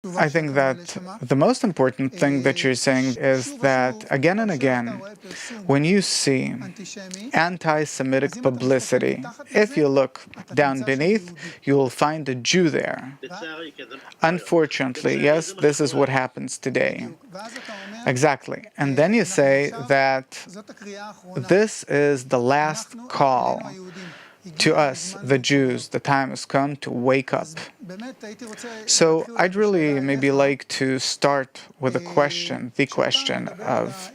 I think that the most important thing that you're saying is that again and again, when you see anti-Semitic publicity, if you look down beneath, you will find a Jew there. Unfortunately, yes, this is what happens today. Exactly. And then you say that this is the last call to us, the Jews. The time has come to wake up. So I'd really maybe like to start with the question of,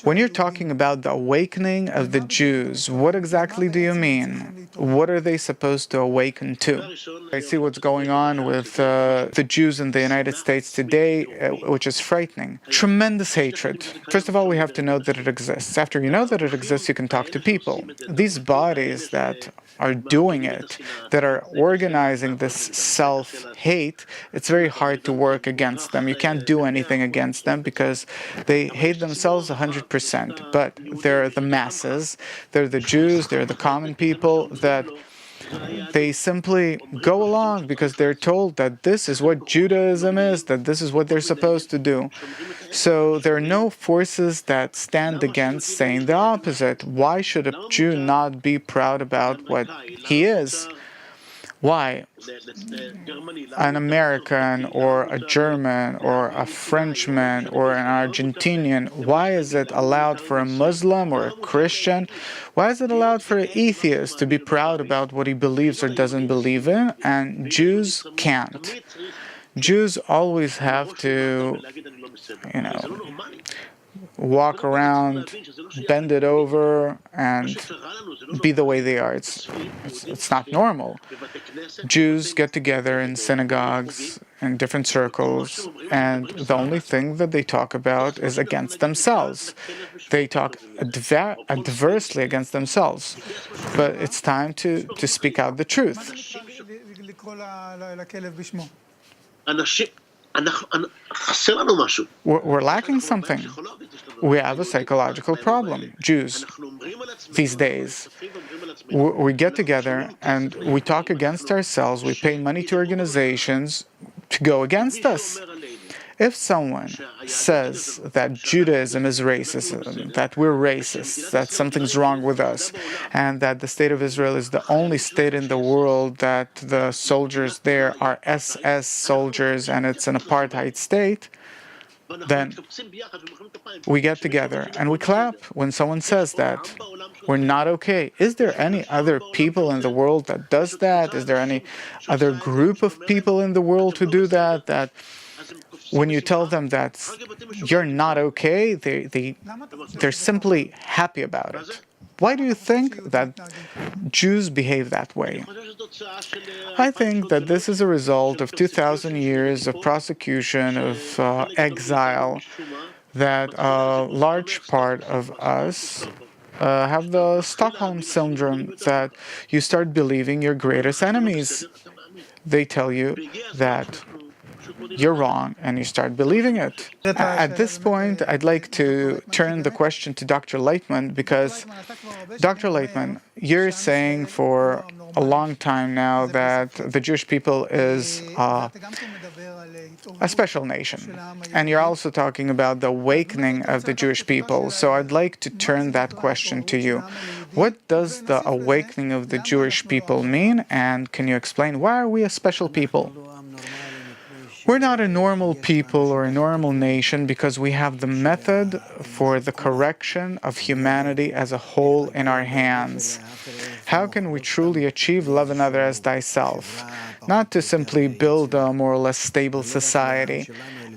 when you're talking about the awakening of the Jews, what exactly do you mean? What are they supposed to awaken to? I see what's going on with the Jews in the United States today, which is frightening. Tremendous hatred. First of all, we have to know that it exists. After you know that it exists, you can talk to people. These bodies that are doing it, that are organizing this self-hate, it's very hard to work against them. You can't do anything against them because they hate themselves 100%. But they're the masses, they're the Jews, they're the common people that they simply go along because they're told that this is what Judaism is, that this is what they're supposed to do. So there are no forces that stand against saying the opposite. Why should a Jew not be proud about what he is? Why? An American or a German or a Frenchman or an Argentinian, why is it allowed for a Muslim or a Christian? Why is it allowed for an atheist to be proud about what he believes or doesn't believe in, and Jews can't? Jews always have to, walk around, bend it over, and be the way they are. It's not normal. Jews get together in synagogues, in different circles, and the only thing that they talk about is against themselves. They talk adversely against themselves. But it's time to speak out the truth. We're lacking something. We have a psychological problem, Jews, these days. We get together and we talk against ourselves, we pay money to organizations to go against us. If someone says that Judaism is racism, that we're racist, that something's wrong with us, and that the state of Israel is the only state in the world that the soldiers there are SS soldiers and it's an apartheid state, then we get together and we clap when someone says that. We're not okay. Is there any other people in the world that does that? Is there any other group of people in the world who do that? That when you tell them that you're not okay, they're simply happy about it. Why do you think that Jews behave that way? I think that this is a result of 2,000 years of prosecution, of exile, that a large part of us have the Stockholm syndrome, that you start believing your greatest enemies. They tell you that you're wrong, and you start believing it. At this point, I'd like to turn the question to Dr. Laitman, because, Dr. Laitman, you're saying for a long time now that the Jewish people is a special nation, and you're also talking about the awakening of the Jewish people. So I'd like to turn that question to you. What does the awakening of the Jewish people mean, and can you explain why are we a special people? We're not a normal people or a normal nation because we have the method for the correction of humanity as a whole in our hands. How can we truly achieve love another as thyself? Not to simply build a more or less stable society,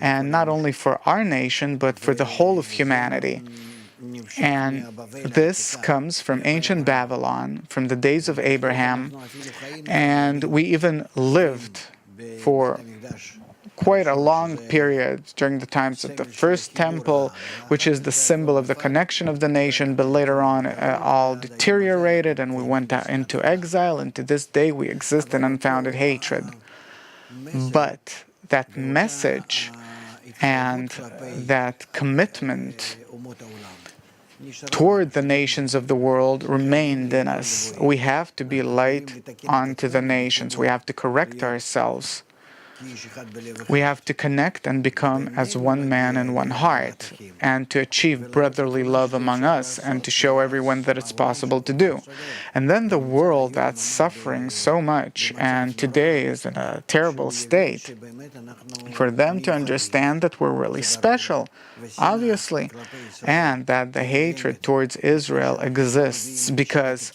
and not only for our nation, but for the whole of humanity. And this comes from ancient Babylon, from the days of Abraham, and we even lived for quite a long period during the times of the first temple, which is the symbol of the connection of the nation, but later on all deteriorated and we went into exile, and to this day we exist in unfounded hatred. But that message and that commitment toward the nations of the world remained in us. We have to be light unto the nations. We have to correct ourselves. We have to connect and become as one man and one heart, and to achieve brotherly love among us, and to show everyone that it's possible to do. And then the world that's suffering so much and today is in a terrible state, for them to understand that we're really special, obviously, and that the hatred towards Israel exists because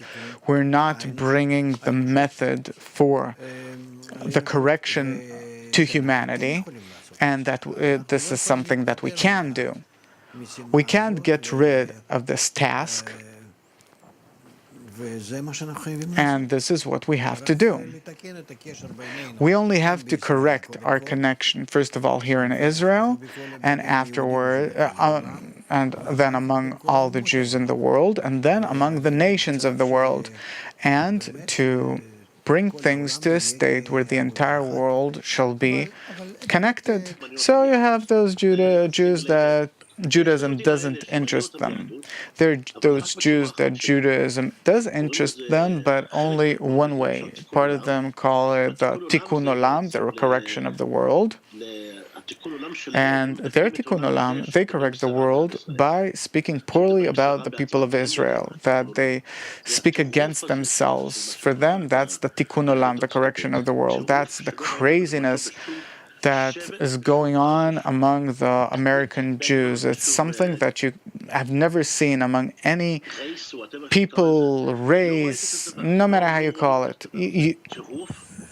we're not bringing the method for the correction to humanity, and that this is something that we can do. We can't get rid of this task, and this is what we have to do. We only have to correct our connection, first of all, here in Israel, and afterward, and then among all the Jews in the world, and then among the nations of the world, and to bring things to a state where the entire world shall be connected. So you have those Jews that Judaism doesn't interest them. There are those Jews that Judaism does interest them, but only one way. Part of them call it the Tikkun Olam, the correction of the world. And their Tikkun Olam, they correct the world by speaking poorly about the people of Israel, that they speak against themselves. For them, that's the Tikkun Olam, the correction of the world. That's the craziness that is going on among the American Jews. It's something that you have never seen among any people, race, no matter how you call it.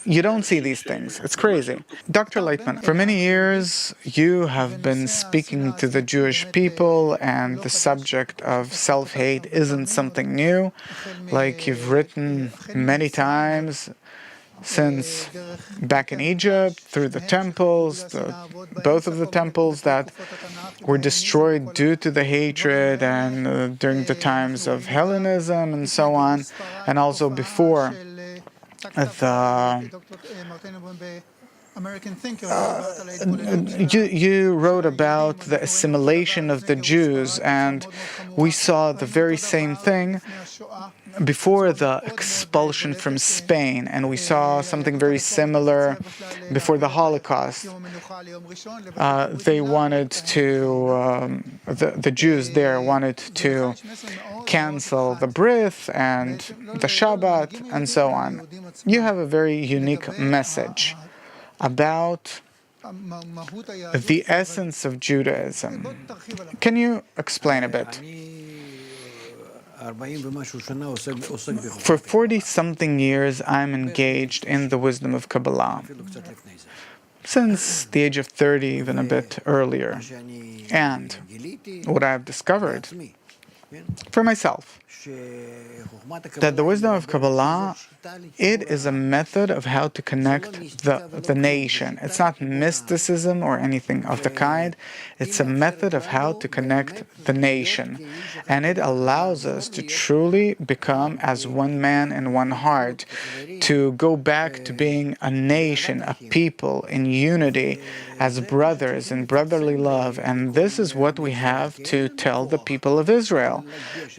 You don't see these things. It's crazy. Dr. Laitman, for many years you have been speaking to the Jewish people, and the subject of self-hate isn't something new. Like you've written many times, since back in Egypt, through the temples, both of the temples that were destroyed due to the hatred, and during the times of Hellenism and so on, and also before you wrote about the assimilation of the Jews, and we saw the very same thing before the expulsion from Spain, and we saw something very similar before the Holocaust. They wanted to, the Jews there wanted to cancel the Brit and the Shabbat and so on. You have a very unique message about the essence of Judaism. Can you explain a bit? For 40-something years, I'm engaged in the wisdom of Kabbalah. Since the age of 30, even a bit earlier. And what I've discovered for myself, that the wisdom of Kabbalah, it is a method of how to connect the nation. It's not mysticism or anything of the kind. It's a method of how to connect the nation. And it allows us to truly become as one man and one heart, to go back to being a nation, a people in unity, as brothers in brotherly love. And this is what we have to tell the people of Israel,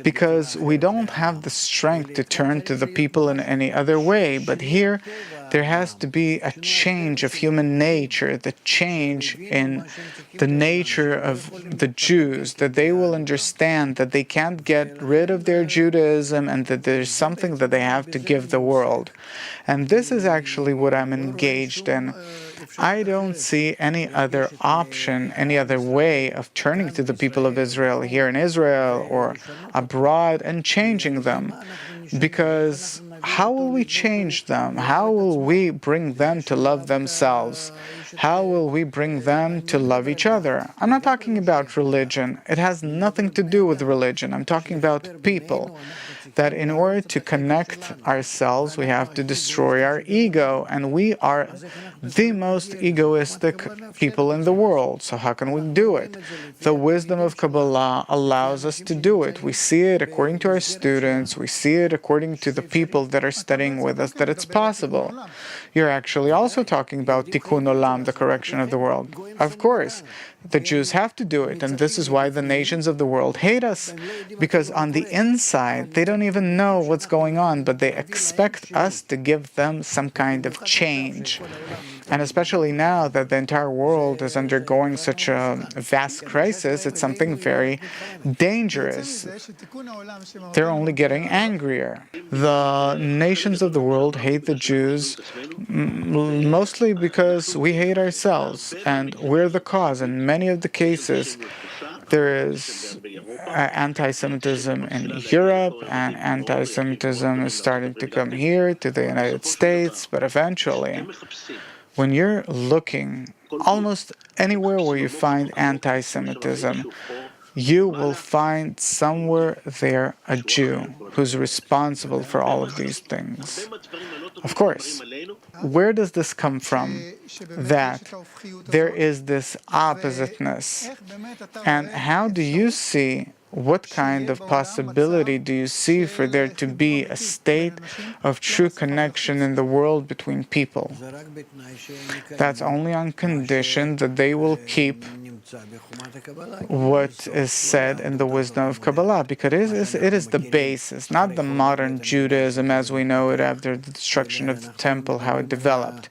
because we don't have the strength to turn to the people in any other way. But here, there has to be a change of human nature, the change in the nature of the Jews, that they will understand that they can't get rid of their Judaism, and that there's something that they have to give the world. And this is actually what I'm engaged in. I don't see any other option, any other way of turning to the people of Israel here in Israel or abroad and changing them. Because how will we change them? How will we bring them to love themselves? How will we bring them to love each other? I'm not talking about religion. It has nothing to do with religion. I'm talking about people. That in order to connect ourselves, we have to destroy our ego, and we are the most egoistic people in the world. So how can we do it? The wisdom of Kabbalah allows us to do it. We see it according to our students, we see it according to the people that are studying with us, that it's possible. You're actually also talking about Tikkun Olam, the correction of the world. Of course, the Jews have to do it, and this is why the nations of the world hate us, because on the inside, they don't even know what's going on, but they expect us to give them some kind of change. And especially now that the entire world is undergoing such a vast crisis, it's something very dangerous. They're only getting angrier. The nations of the world hate the Jews mostly because we hate ourselves, and we're the cause. In many of the cases, there is anti-Semitism in Europe, and anti-Semitism is starting to come here to the United States, but eventually, when you're looking almost anywhere where you find anti-Semitism, you will find somewhere there a Jew who's responsible for all of these things. Of course, where does this come from? That there is this oppositeness. And how do you see, what kind of possibility do you see for there to be a state of true connection in the world between people? That's only on condition that they will keep what is said in the wisdom of Kabbalah, because it is the basis, not the modern Judaism as we know it after the destruction of the temple, how it developed.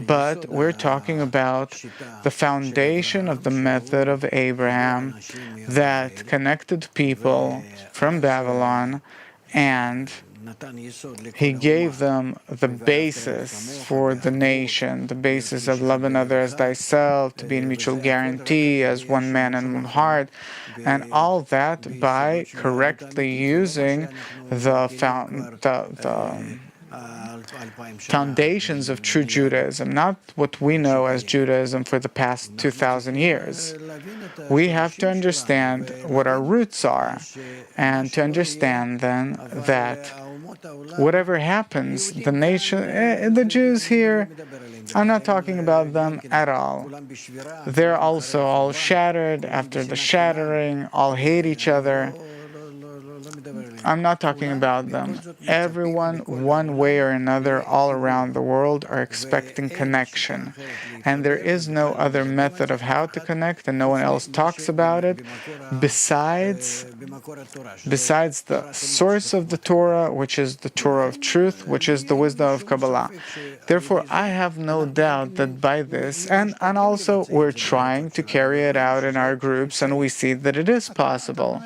But we're talking about the foundation of the method of Abraham that connected people from Babylon, and he gave them the basis for the nation, the basis of love another as thyself, to be in mutual guarantee as one man and one heart, and all that by correctly using the foundations of true Judaism, not what we know as Judaism for the past 2,000 years. We have to understand what our roots are, and to understand then that whatever happens, the nation, the Jews here, I'm not talking about them at all. They're also all shattered after the shattering, all hate each other. I'm not talking about them. Everyone, one way or another, all around the world, are expecting connection. And there is no other method of how to connect, and no one else talks about it, besides the source of the Torah, which is the Torah of truth, which is the wisdom of Kabbalah. Therefore, I have no doubt that by this, and also we're trying to carry it out in our groups, and we see that it is possible.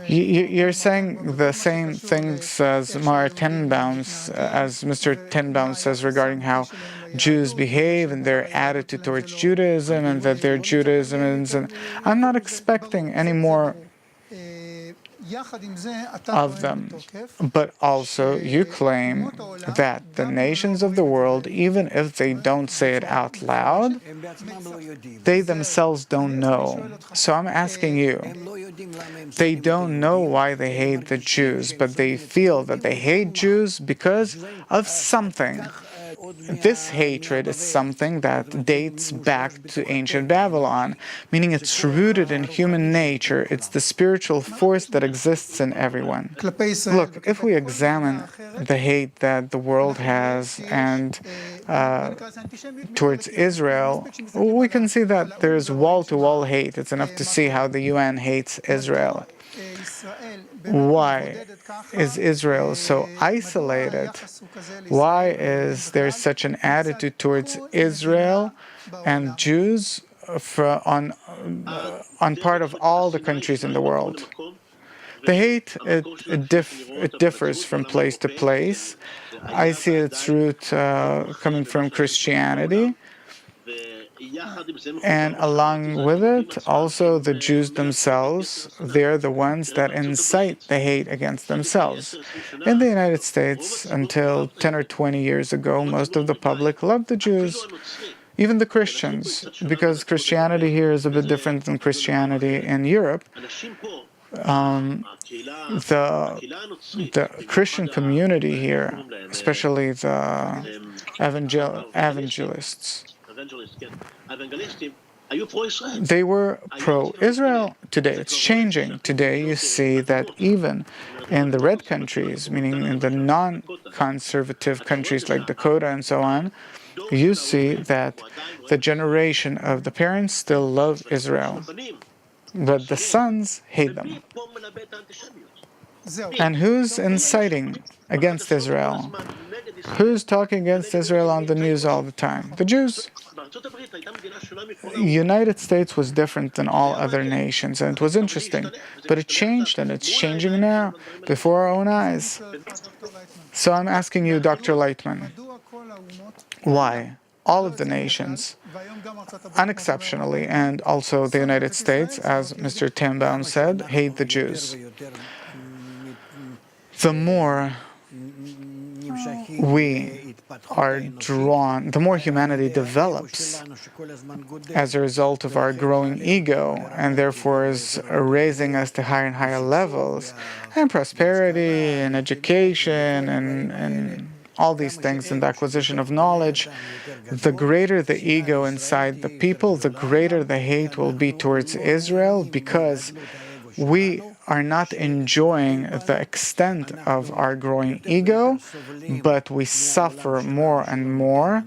You're saying the same things as Mr. Tenenbom says regarding how Jews behave and their attitude towards Judaism, and that their Judaism is. I'm not expecting any more of them. But also, you claim that the nations of the world, even if they don't say it out loud, they themselves don't know. So I'm asking you, they don't know why they hate the Jews, but they feel that they hate Jews because of something. This hatred is something that dates back to ancient Babylon, meaning it's rooted in human nature. It's the spiritual force that exists in everyone. Look, if we examine the hate that the world has and towards Israel, we can see that there is wall-to-wall hate. It's enough to see how the UN hates Israel. Why is Israel so isolated? Why is there such an attitude towards Israel and Jews on part of all the countries in the world? The hate, it differs from place to place. I see its root coming from Christianity. And along with it, also the Jews themselves, they're the ones that incite the hate against themselves. In the United States, until 10 or 20 years ago, most of the public loved the Jews, even the Christians, because Christianity here is a bit different than Christianity in Europe. The Christian community here, especially the evangelists, they were pro-Israel. Today it's changing. Today you see that even in the red countries, meaning in the non-conservative countries like Dakota and so on, you see that the generation of the parents still love Israel, but the sons hate them. And who's inciting against Israel? Who's talking against Israel on the news all the time? The Jews. United States was different than all other nations, and it was interesting. But it changed, and it's changing now, before our own eyes. So I'm asking you, Dr. Laitman, why all of the nations, unexceptionally, and also the United States, as Mr. Tenenbom said, hate the Jews? The more we are drawn, the more humanity develops as a result of our growing ego, and therefore is raising us to higher and higher levels, and prosperity, and education, and all these things, and the acquisition of knowledge, the greater the ego inside the people, the greater the hate will be towards Israel, because we are not enjoying the extent of our growing ego, but we suffer more and more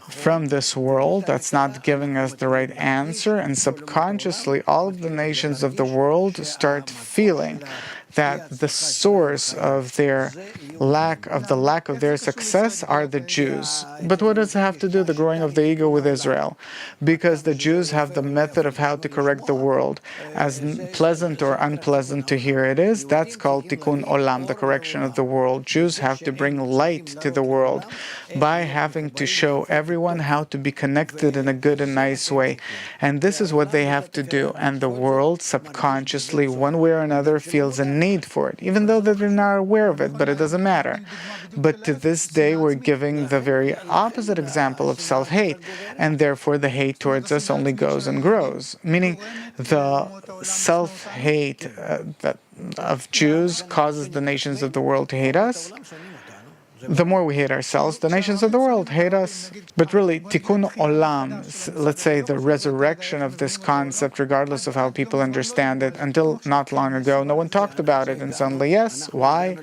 from this world that's not giving us the right answer, and subconsciously all of the nations of the world start feeling that the source of their lack of their success are the Jews. But what does it have to do, the growing of the ego, with Israel? Because the Jews have the method of how to correct the world. As pleasant or unpleasant to hear it is, that's called tikkun olam, the correction of the world. Jews have to bring light to the world by having to show everyone how to be connected in a good and nice way. And this is what they have to do. And the world subconsciously, one way or another, feels a need for it, even though they're not aware of it, but it doesn't matter. But to this day, we're giving the very opposite example of self-hate, and therefore the hate towards us only goes and grows, meaning the self-hate of Jews causes the nations of the world to hate us. The more we hate ourselves, the nations of the world hate us. But really, tikkun olam, let's say the resurrection of this concept, regardless of how people understand it, until not long ago, no one talked about it, and suddenly, yes. Why?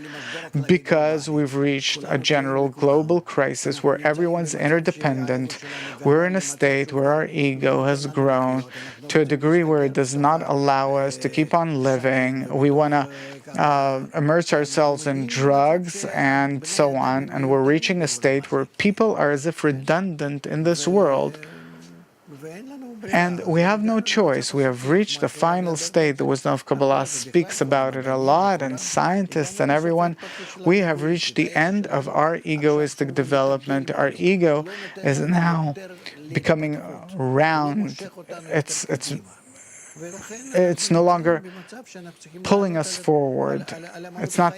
Because we've reached a general global crisis where everyone's interdependent. We're in a state where our ego has grown to a degree where it does not allow us to keep on living. We want to immerse ourselves in drugs and so on, and we're reaching a state where people are as if redundant in this world, and we have no choice. We have reached the final state. The wisdom of Kabbalah speaks about it a lot, and scientists and everyone. We have reached the end of our egoistic development. Our ego is now becoming round. It's no longer pulling us forward. It's not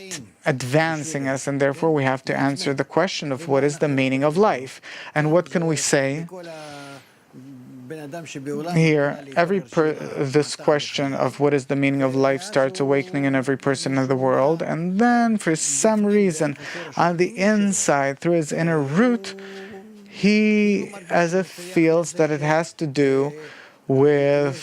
advancing us, and therefore we have to answer the question of what is the meaning of life. And what can we say here? This question of what is the meaning of life starts awakening in every person in the world, and then for some reason, on the inside, through his inner root, he as if feels that it has to do with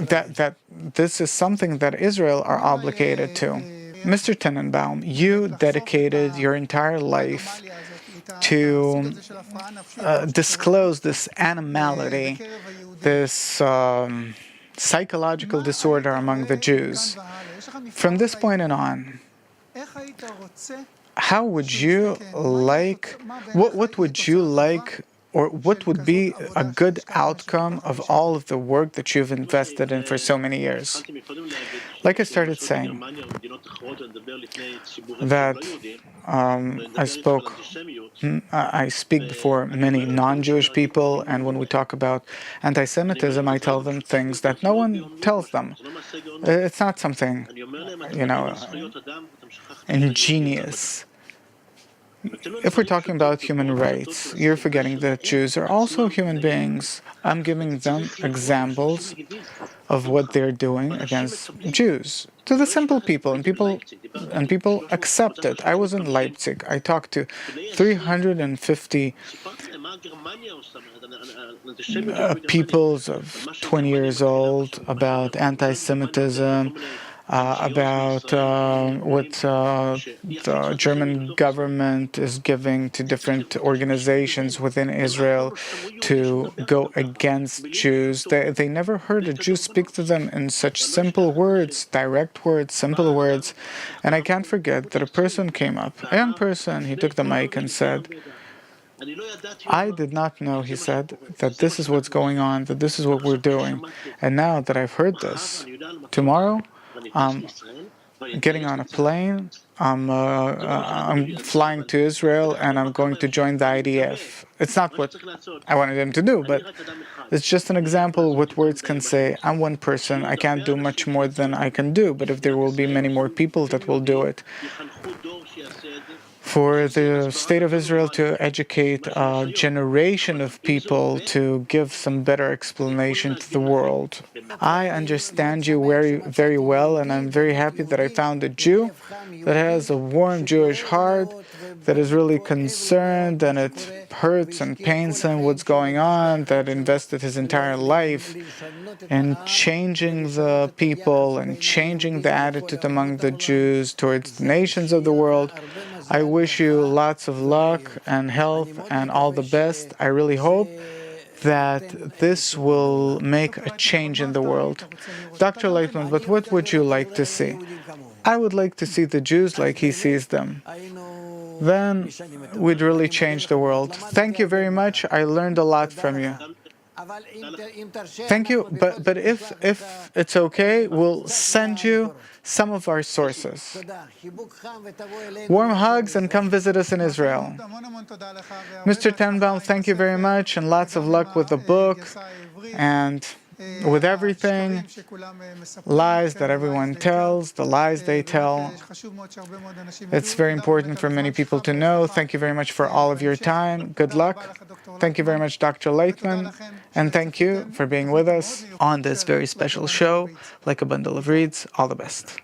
that this is something that Israel are obligated to. Mr. Tenenbom, you dedicated your entire life to disclose this animality, this psychological disorder among the Jews. From this point on, how would you like, what would you like, or what would be a good outcome of all of the work that you've invested in for so many years? Like I started saying, that I speak before many non-Jewish people, and when we talk about anti-Semitism, I tell them things that no one tells them. It's not something, ingenious. If we're talking about human rights, you're forgetting that Jews are also human beings. I'm giving them examples of what they're doing against Jews to the simple people, and people accept it. I was in Leipzig. I talked to 350 peoples of 20 years old about anti-Semitism, about what the German government is giving to different organizations within Israel to go against Jews. They never heard a Jew speak to them in such simple words, direct words, simple words. And I can't forget that a person came up, a young person, he took the mic and said, I did not know, he said, that this is what's going on, that this is what we're doing. And now that I've heard this, tomorrow I'm getting on a plane, I'm flying to Israel, and I'm going to join the IDF. It's not what I wanted him to do, but it's just an example of what words can say. I'm one person, I can't do much more than I can do, but if there will be many more people that will do it, for the state of Israel to educate a generation of people to give some better explanation to the world. I understand you very, very well, and I'm very happy that I found a Jew that has a warm Jewish heart, that is really concerned, and it hurts and pains him what's going on, that invested his entire life in changing the people and changing the attitude among the Jews towards the nations of the world. I wish you lots of luck and health and all the best. I really hope that this will make a change in the world. Dr. Laitman, but what would you like to see? I would like to see the Jews like he sees them. Then we'd really change the world. Thank you very much. I learned a lot from you. Thank you, but if it's okay, we'll send you some of our sources. Warm hugs and come visit us in Israel. Mr. Tenenbom, thank you very much, and lots of luck with the book and with everything, lies that everyone tells, the lies they tell. It's very important for many people to know. Thank you very much for all of your time. Good luck. Thank you very much, Dr. Laitman, and thank you for being with us on this very special show, Like a Bundle of Reeds. All the best.